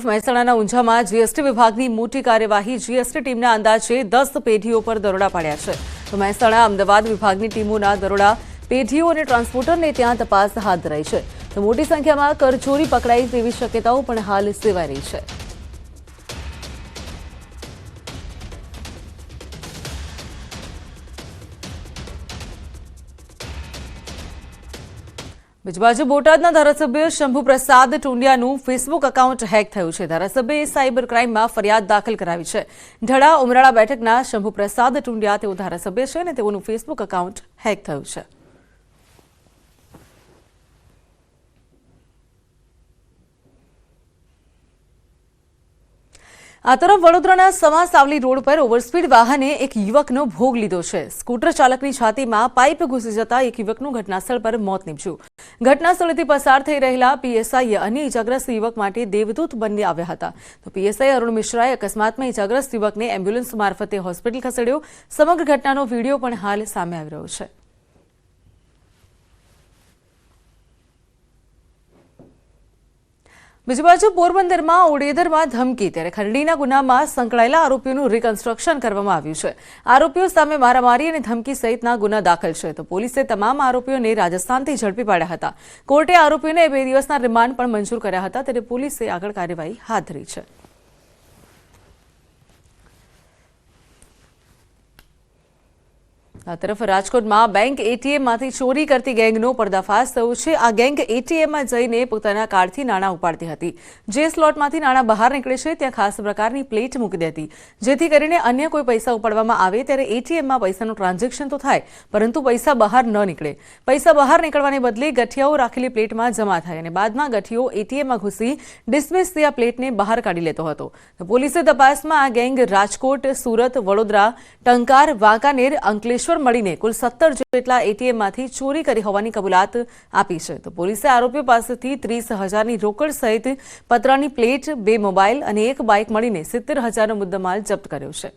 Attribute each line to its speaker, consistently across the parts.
Speaker 1: તરફ મહેસાણાના ઊંઝામાં જીએસટી વિભાગની મોટી કાર્યવાહી। જીએસટી ટીમના અંદાજે 10 પેઢીઓ પર દરોડા પાડ્યા છે। તો મહેસાણા અમદાવાદ વિભાગની ટીમોના દરોડા પેઢીઓ અને ટ્રાન્સપોર્ટરને ત્યાં તપાસ હાથ ધરાઈ છે। તો મોટી સંખ્યામાં કરચોરી પકડાઈ તેવી શક્યતાઓ પણ હાલ સેવાઈ રહી છે। બીજી બાજુ બોટાદના ધારાસભ્ય શંભુપ્રસાદ ટુંડિયાનું ફેસબુક એકાઉન્ટ હેક થયું છે। ધારાસભ્યએ સાયબર ક્રાઇમમાં ફરિયાદ દાખલ કરાવી છે। ઢડા ઉમરાળા બેઠકના શંભુપ્રસાદ ટુંડિયા તેઓ ધારાસભ્ય છે અને તેઓનું ફેસબુક એકાઉન્ટ હેક થયું છે। આ તરફ વડોદરાના સમા સાવલી રોડ પર ઓવરસ્પીડ વાહને એક યુવકનો ભોગ લીધો છે। સ્કૂટર ચાલકની છાતીમાં પાઇપ ઘૂસી જતા એક યુવકનું ઘટનાસ્થળ પર મોત નીપજ્યું। ઘટનાસ્થળેથી પસાર થઈ રહેલા પીએસઆઈએ અન્ય ઇજાગ્રસ્ત યુવક માટે દેવદૂત બની આવ્યા હતા। તો પીએસઆઈ અરુણ મિશ્રાએ અકસ્માતમાં ઇજાગ્રસ્ત યુવકને એમ્બ્યુલન્સ મારફતે હોસ્પિટલ ખસેડ્યો। સમગ્ર ઘટનાનો વિડીયો પણ હાલ સામે આવી રહ્યો છે। બીજી બાજુ પોરબંદરમાં ઓડેદરમાં ધમકી, ત્યારે ખંડણીના ગુનામાં સંકળાયેલા આરોપીઓનું રિકન્સ્ટ્રક્શન કરવામાં આવ્યું છે। આરોપીઓ સામે મારામારી અને ધમકી સહિતના ગુના દાખલ છે। તો પોલીસે તમામ આરોપીઓને રાજસ્થાનથી ઝડપી પાડ્યા હતા। કોર્ટે આરોપીઓને 2 દિવસના રિમાન્ડ પણ મંજૂર કર્યા હતા, ત્યારે પોલીસે આગળ કાર્યવાહી હાથ ધરી છે। આ તરફ રાજકોટમાં બેંક એટીએમમાંથી ચોરી કરતી ગેંગનો પર્દાફાશ થયો છે। આ ગેંગ એટીએમમાં જઈને પોતાના કાર્ડથી નાણાં ઉપાડતી હતી। જે સ્લોટમાંથી નાણાં બહાર નીકળે છે ત્યાં ખાસ પ્રકારની પ્લેટ મૂકી દેતી, જેથી કરીને અન્ય કોઈ પૈસા ઉપાડવામાં આવે ત્યારે એટીએમમાં પૈસાનું ટ્રાન્ઝેક્શન તો થાય, પરંતુ પૈસા બહાર ન નીકળે। પૈસા બહાર નીકળવાને બદલે ગઠિયાઓ રાખેલી પ્લેટમાં જમા થાય અને બાદમાં ગઠિયો એટીએમમાં ઘૂસી ડિસમિસ થયા પ્લેટને બહાર કાઢી લેતો હતો। તો પોલીસે તપાસમાં આ ગેંગ રાજકોટ, સુરત, વડોદરા, ટંકાર, વાંકાનેર, અંકલેશ્વર મળીને કુલ 17 જેટલા એટીએમમાંથી ચોરી કરી હોવાની કબૂલાત આપી છે। તો પોલીસે આરોપીઓ પાસેથી 30,000ની રોકડ સહિત પતરાની પ્લેટ, 2 મોબાઈલ અને 1 બાઇક મળીને 70,000નો મુદ્દામાલ જપ્ત કર્યો છે।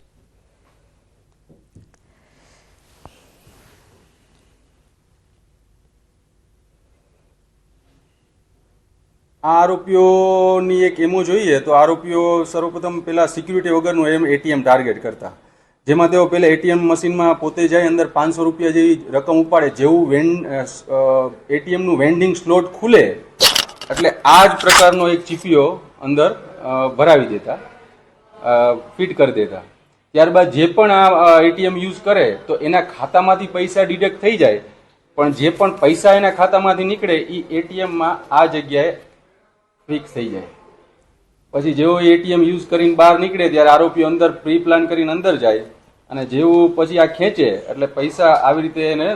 Speaker 2: આ આરોપીઓની એક એમો જોઈએ તો આરોપીઓ સર્વપ્રથમ પેલા સિક્યુરિટી વગરનું એટીએમ ટાર્ગેટ કરતા, જેમાં તેઓ પહેલા એટીએમ મશીનમાં પોતે જાય, અંદર 500 રૂપિયા જેવી રકમ ઉપાડે। જેવું એટીએમનું વેન્ડિંગ સ્લોટ ખુલે એટલે આ જ પ્રકારનો એક ચીપિયો અંદર ભરાવી દેતા, ફિટ કરી દેતા। ત્યારબાદ જે પણ આ એટીએમ યુઝ કરે તો એના ખાતામાંથી પૈસા ડિડક્ટ થઈ જાય, પણ જે પણ પૈસા એના ખાતામાંથી નીકળે એ એટીએમમાં આ જગ્યાએ ફિક્સ થઈ જાય। પછી જેવો એટીએમ યુઝ કરીને બહાર નીકળે ત્યારે આરોપીઓ અંદર પ્રી પ્લાન કરીને અંદર જાય અને જેવું પછી આ ખેંચે એટલે પૈસા આવી રીતે એને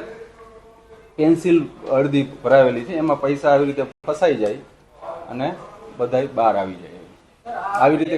Speaker 2: પેન્સિલ અડધી ભરાવેલી છે એમાં પૈસા આવી રીતે ફસાઈ જાય અને બધાય બહાર આવી જાય। આવી રીતે